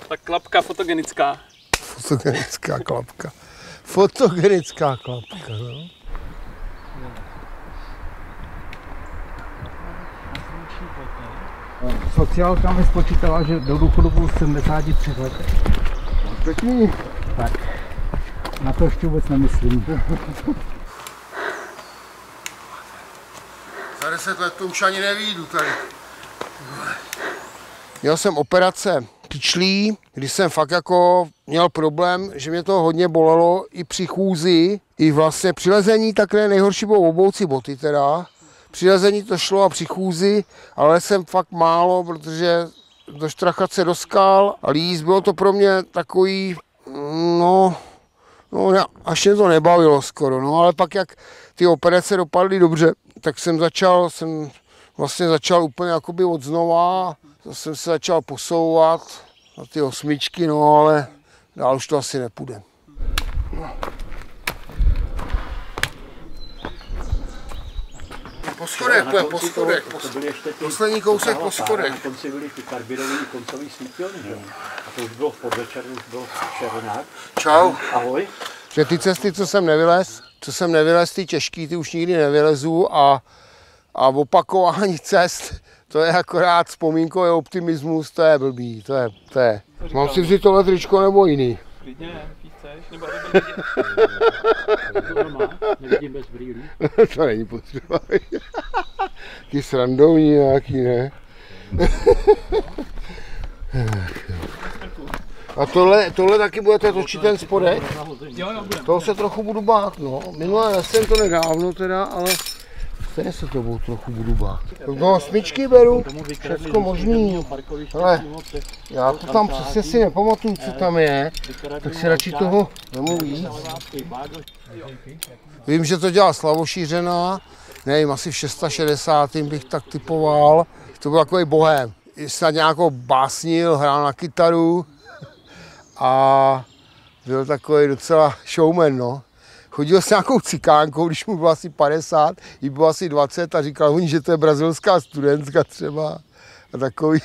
Tak klapka fotogenická. Fotogenická klapka. Fotogenická klapka, no. Sociálka mi spočítala, že do důchodu budu 73 letech. Pěkný. Tak, na to ještě vůbec nemyslím. Za 10 let to už ani nevídu tady. Měl jsem operace kyčlí, kdy jsem fakt jako měl problém, že mě to hodně bolelo i při chůzi, i vlastně při lezení, takhle nejhorší bylo oboucí boty teda. Při lezení to šlo a při chůzi, ale jsem fakt málo, protože doštrachat se do skal a líst, bylo to pro mě takový, až mě to nebavilo skoro, no, ale pak jak ty operace dopadly dobře, tak jsem začal úplně jakoby od znova, jsem se začal posouvat na ty osmičky, no, ale dál už to asi nepůjde. Po schodech, po schodech. Poslední kousek po schodech. Na konci byly ty karbinový koncový svítilny, že? A to už bylo v podvečer, už bylo červenák. Čau. Ahoj. Že ty cesty, co jsem nevylez, ty těžký, ty už nikdy nevylezu a opakování cest, to je akorát vzpomínkový optimismus, to je blbý, to je. Mám si vzít tohle tričko nebo jiný? Klidně, jaký chceš, nebo Nevidím bez brýlí. To není potřeba. Ty srandovní nějaký, ne? A tohle taky budete točit ten spodek? Jo, budeme. Toho se trochu budu bát, no. Minule jsem to nedávno teda, ale stejně se to trochu budu bát. No, smyčky beru, všechno možný. Ale já to tam přesně si nepamatuju, co tam je, tak si radši toho vemu víc. Vím, že to dělá Slavošířená, nevím, asi v 660. bych tak typoval. To byl takový bohém. Snad nějakou básnil, hrál na kytaru a byl takový docela showman, no. Chodil s nějakou cikánkou, když mu bylo asi 50, jí bylo asi 20 a říkal oni, že to je brazilská studentka třeba a takový.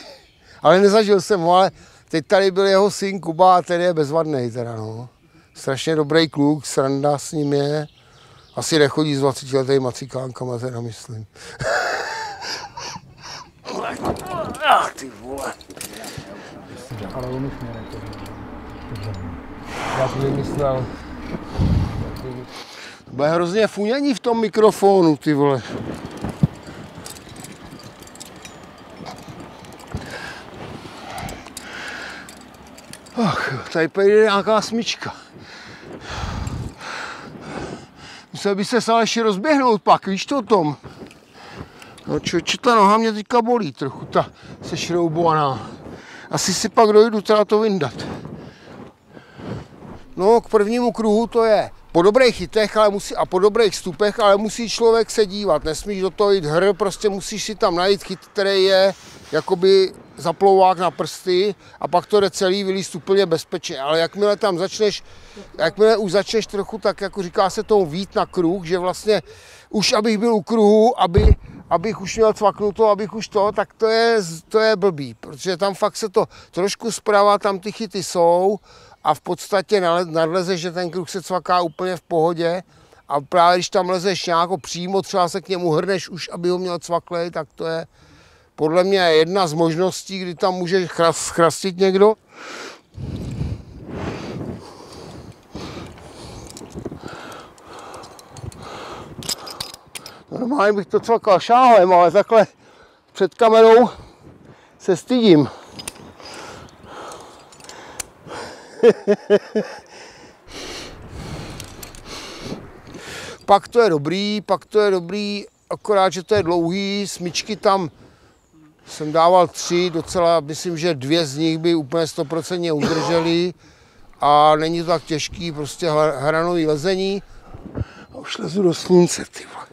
Ale nezažil jsem ho, ale teď tady byl jeho syn Kuba a ten je bezvadnej teda, no. Strašně dobrý kluk, sranda s ním je. Asi nechodí s 20letýma cikánkama teda, myslím. Ach, ty vole. Ale on už měl to. Já to nemyslel. To bude hrozně funění v tom mikrofonu, ty vole. Ach, tady pojde nějaká smyčka. Musel by se Aleši rozběhnout pak, víš to o tom? No člověče, ta noha mě teďka bolí trochu, ta sešroubovaná. Asi si pak dojdu teda to vyndat. No, k prvnímu kruhu to je po dobrých chytech a po dobrých vstupech, ale musí člověk se dívat, nesmíš do toho jít prostě musíš si tam najít chyt, který je jakoby zaplouvák na prsty a pak to jde celý vylízt úplně bezpečně, ale jakmile už začneš trochu tak, jako říká se tomu vít na kruh, že vlastně už abych byl u kruhu, abych už měl cvaknuto, abych už tak to je blbý, protože tam fakt se to trošku zprava, tam ty chyty jsou, a v podstatě nadlezeš, že ten kruh se cvaká úplně v pohodě a právě když tam lezeš nějako přímo, třeba se k němu hrneš už, aby ho měl cvaklej, tak to je podle mě jedna z možností, kdy tam může schrastit někdo. Normálně bych to cvakal šáhlem, ale takhle před kamerou se stydím. Pak to je dobrý, akorát, že to je dlouhý, smyčky tam jsem dával 3, docela, myslím, že 2 z nich by úplně 100% udržely a není to tak těžký, prostě hranový lezení. A už lezu do slunce, ty vole.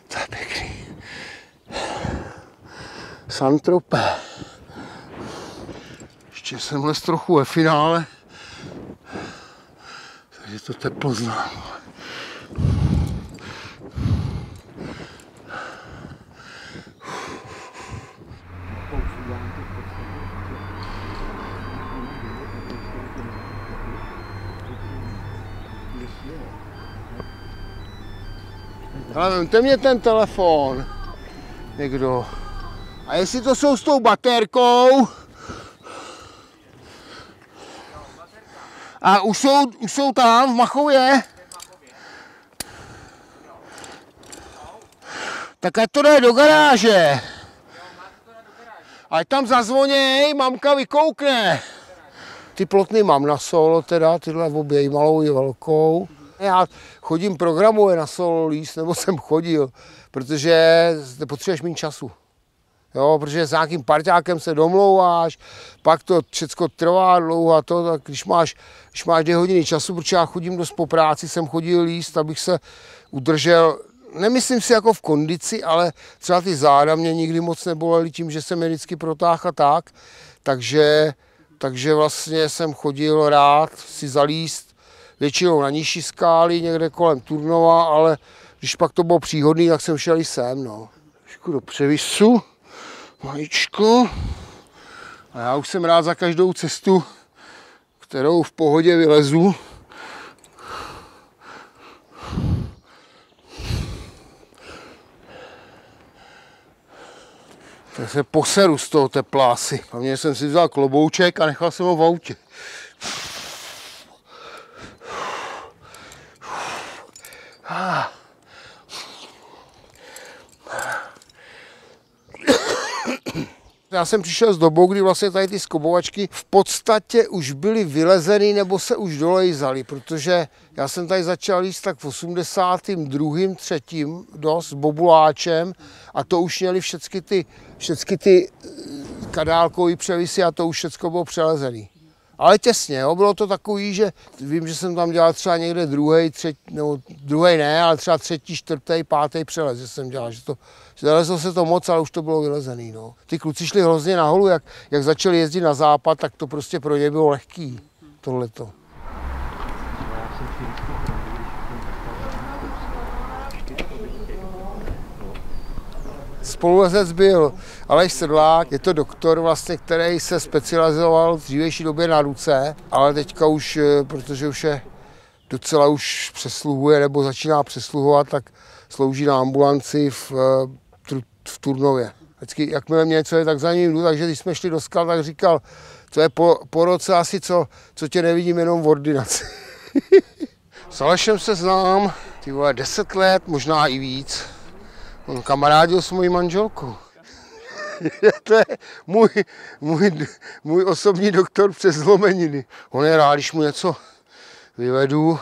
To je pěkný. Saint-Tropez. Ještě jsem les trochu ve finále. Takže to teplo znám. Ale vemte mě ten telefon. Někdo. A jestli to jsou s tou baterkou. A už jsou tam v Machově. Tak ať to jde do garáže. Ať tam zazvoněj, mamka vykoukne. Ty plotny mám na solo teda, tyhle obě, i malou i velkou. Já chodím programuje na solo líst, nebo jsem chodil, protože potřebuješ mít času. Jo, protože s nějakým parťákem se domlouváš, pak to všechno trvá dlouho a to, tak když máš 2 hodiny času, protože já chodím dost po práci, jsem chodil líst, abych se udržel, nemyslím si jako v kondici, ale třeba ty záda mě nikdy moc nebolely tím, že jsem je vždycky protáhl a tak, takže vlastně jsem chodil rád si zalíst většinou na nižší skály, někde kolem Turnova, ale když pak to bylo příhodný, tak jsem šel i sem, no. Trošku do převisu. Maličko. A já už jsem rád za každou cestu, kterou v pohodě vylezu. Tak se poseru z toho tepla asi. Hlavně jsem si vzal klobouček a nechal jsem ho v autě. Já jsem přišel s dobou, kdy vlastně tady ty skobovačky v podstatě už byly vylezeny nebo se už dolejzaly, protože já jsem tady začal jíst tak v 82. 3. dost s bobuláčem a to už měli všechny ty kadálkové převisy a to už všechno bylo přelezený. Ale těsně, jo, bylo to takový, že vím, že jsem tam dělal třeba někde druhý ne, ale třeba 3., 4., 5. přelez, že jsem dělal, že lezlo se to moc, ale už to bylo vylezený, no. Ty kluci šli hrozně nahoru, jak začali jezdit na západ, tak to prostě pro ně bylo lehký, tohleto. Spolulezec byl Aleš Sedlák, je to doktor vlastně, který se specializoval v dřívější době na ruce, ale teďka už, protože už je docela už přesluhuje nebo začíná přesluhovat, tak slouží na ambulanci v Turnově. Vždycky, jakmile mě něco je, tak za ním jdu, takže když jsme šli do skal, tak říkal, to je po roce asi co tě nevidím jenom v ordinaci. S Alešem se znám, ty vole, 10 let, možná i víc. On kamarádil s mojí manželkou. To je můj osobní doktor přes zlomeniny. On je rád, když mu něco vyvedu.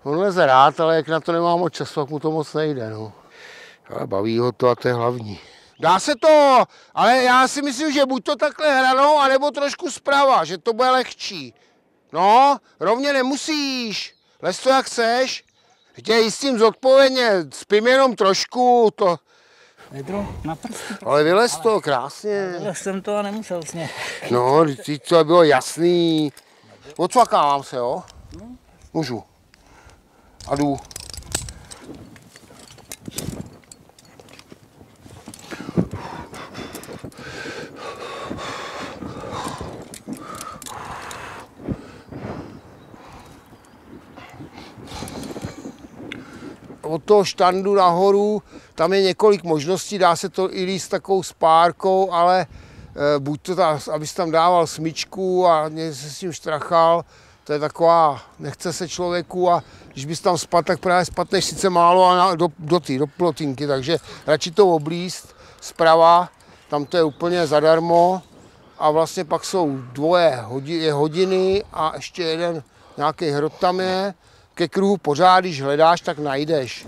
On leze rád, ale jak na to nemá moc času, tak mu to moc nejde. No. Ale baví ho to a to je hlavní. Dá se to, ale já si myslím, že buď to takhle hranou, anebo trošku zprava, že to bude lehčí. No, rovně nemusíš. Lez to jak chceš. Tě jistím zodpovědně, spím jenom trošku, to... Vedro na prsty. Ale vylez to, krásně. Vylez jsem to a nemusel sně. No, to bylo jasný. Odfakávám se, jo? Můžu. A jdu. Od toho štandu nahoru, tam je několik možností, dá se to i líst takovou spárkou, ale buď to abys tam dával smyčku a se s tím štrachal, to je taková, nechce se člověku a když bys tam spadl, tak právě spadneš sice málo a do plotinky, takže radši to oblízt zprava, tam to je úplně zadarmo a vlastně pak jsou hodiny a ještě jeden nějaký hrot tam je. Ke kruhu pořád, když hledáš, tak najdeš.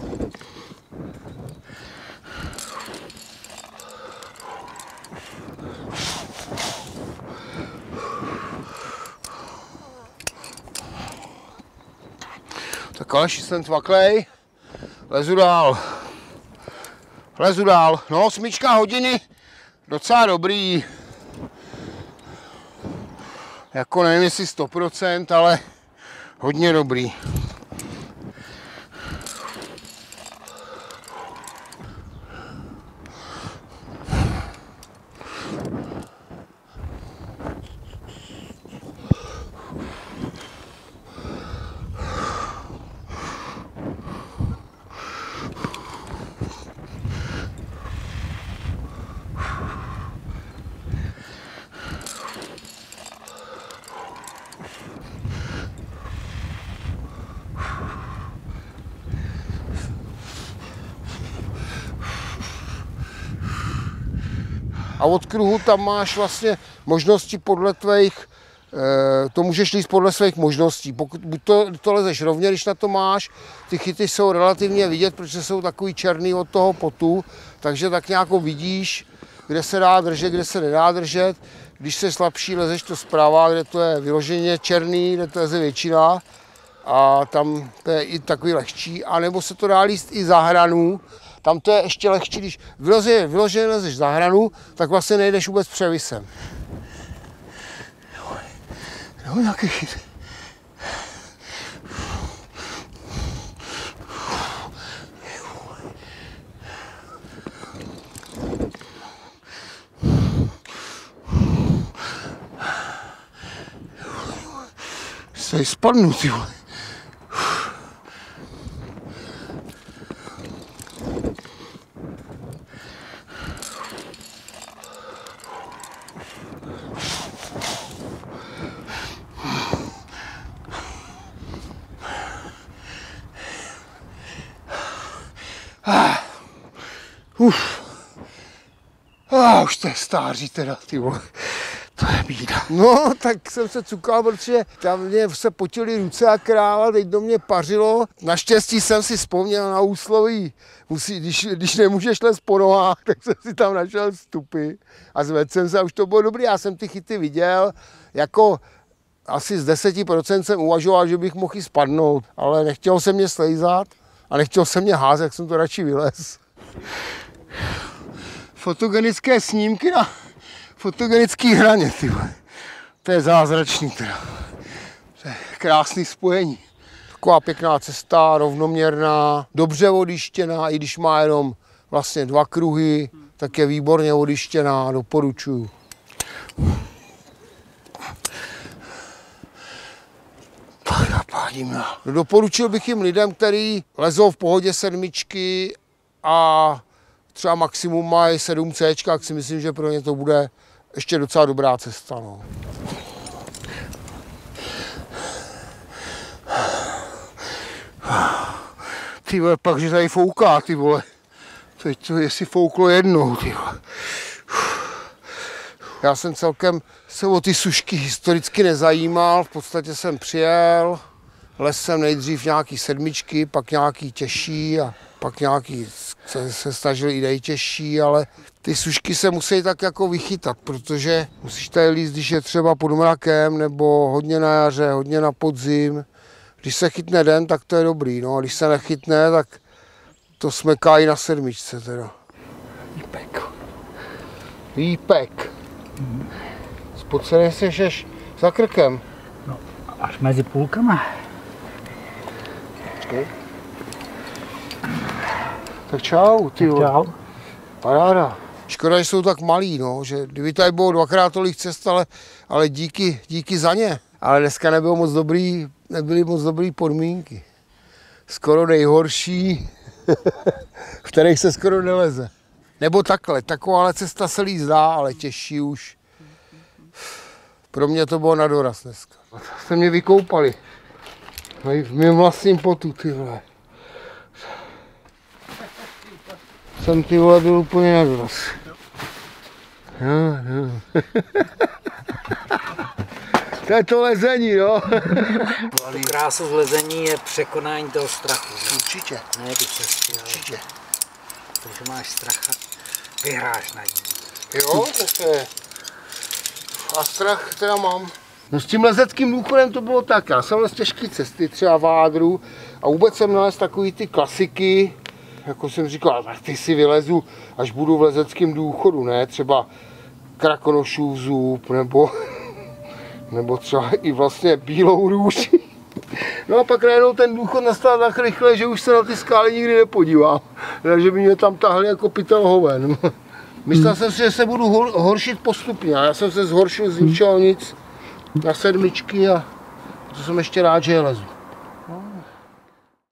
Tak Aleši, jsem cvaklej, lezu dál. No, smyčka hodiny, docela dobrý. Jako nevím, jestli 100%, ale hodně dobrý. a od kruhu tam máš vlastně možnosti podle tvých, to můžeš líst podle svých možností. Pokud buď to lezeš rovně, když na to máš, ty chyty jsou relativně vidět, protože jsou takový černý od toho potu, takže tak nějak vidíš, kde se dá držet, kde se nedá držet. Když se slabší, lezeš to zprava, kde to je vyloženě černý, kde to je většina a tam to je i takový lehčí, anebo se to dá líst i za hranu. Tam to je ještě lehčí, když vyloženě lezeš za hranu, tak vlastně nejdeš vůbec převisem. No, nějaký chyt. Jsi spadnu, ty vole. Už to je stáří teda, ty vole. To je bída. No, tak jsem se cukal, protože tam mě se potily ruce a kráva, teď do mě pařilo. Naštěstí jsem si vzpomněl na úsloví, když nemůžeš lézt po nohách, tak jsem si tam našel stupy a zvedl jsem se a už to bylo dobrý. Já jsem ty chyty viděl, jako asi z 10% jsem uvažoval, že bych mohl i spadnout, ale nechtělo se mě slejzat a nechtělo se mě házet, jak jsem to radši vylez. Fotogenické snímky na fotogenický hraně, ty vole. To je zázračný teda. To je krásný spojení. Taková pěkná cesta, rovnoměrná, dobře odištěná, i když má jenom vlastně 2 kruhy, tak je výborně odištěná, doporučuju. Tak já pádím na. Doporučil bych jim lidem, kteří lezou v pohodě 7 a třeba maximum mají 7C, tak si myslím, že pro ně to bude ještě docela dobrá cesta. No. Ty vole, pak, že tady fouká, ty vole. Teď to jestli fouklo jednou, ty vole. Já jsem celkem se o ty sušky historicky nezajímal, v podstatě jsem přijel, les jsem nejdřív nějaký 7, pak nějaký těžší a pak nějaký se snažil i nejtěžší, ale ty sušky se musí tak jako vychytat, protože musíš tady líst, když je třeba pod mrakem, nebo hodně na jaře, hodně na podzim. Když se chytne den, tak to je dobrý, no a když se nechytne, tak to smeká i na 7 teda. Výpek. Výpek. Spocený seš až za krkem. No, až mezi půlkama. Okay. Tak čau, ty vole. Čau. Paráda. Škoda, že jsou tak malí, no, že kdyby tady bylo 2krát tolik cest, ale díky za ně. Ale dneska nebyly moc dobrý podmínky. Skoro nejhorší, v kterých se skoro neleze. Nebo takhle, taková cesta se líst dá, ale těžší už. Pro mě to bylo na doraz dneska. Jste mě vykoupali. V mém vlastním potu, ty vole. Jsem, ty vole, byl úplně na doraz. No. To je to lezení, jo. Tu krásu z lezení je překonání toho strachu. Určitě. Ne ty cesty, ale Určitě. protože máš strach a vyhráš na ní. Jo, to je. A strach teda mám. No s tím lezeckým důchodem to bylo tak. Já jsem lez těžké cesty, třeba Vádru, a vůbec jsem nalez takový ty klasiky, jako jsem říkal, ty si vylezu, až budu v lezeckém důchodu, ne? Třeba Krakonošův zub, nebo třeba i vlastně Bílou růži. No a pak najednou ten důchod nastal tak rychle, že už se na ty skály nikdy nepodívám. Že by mě tam tahli jako pytel hoven. Myslel jsem si, že se budu horšit postupně. Já jsem se zhoršil z ničeho nic na 7 a to jsem ještě rád, že je lezu.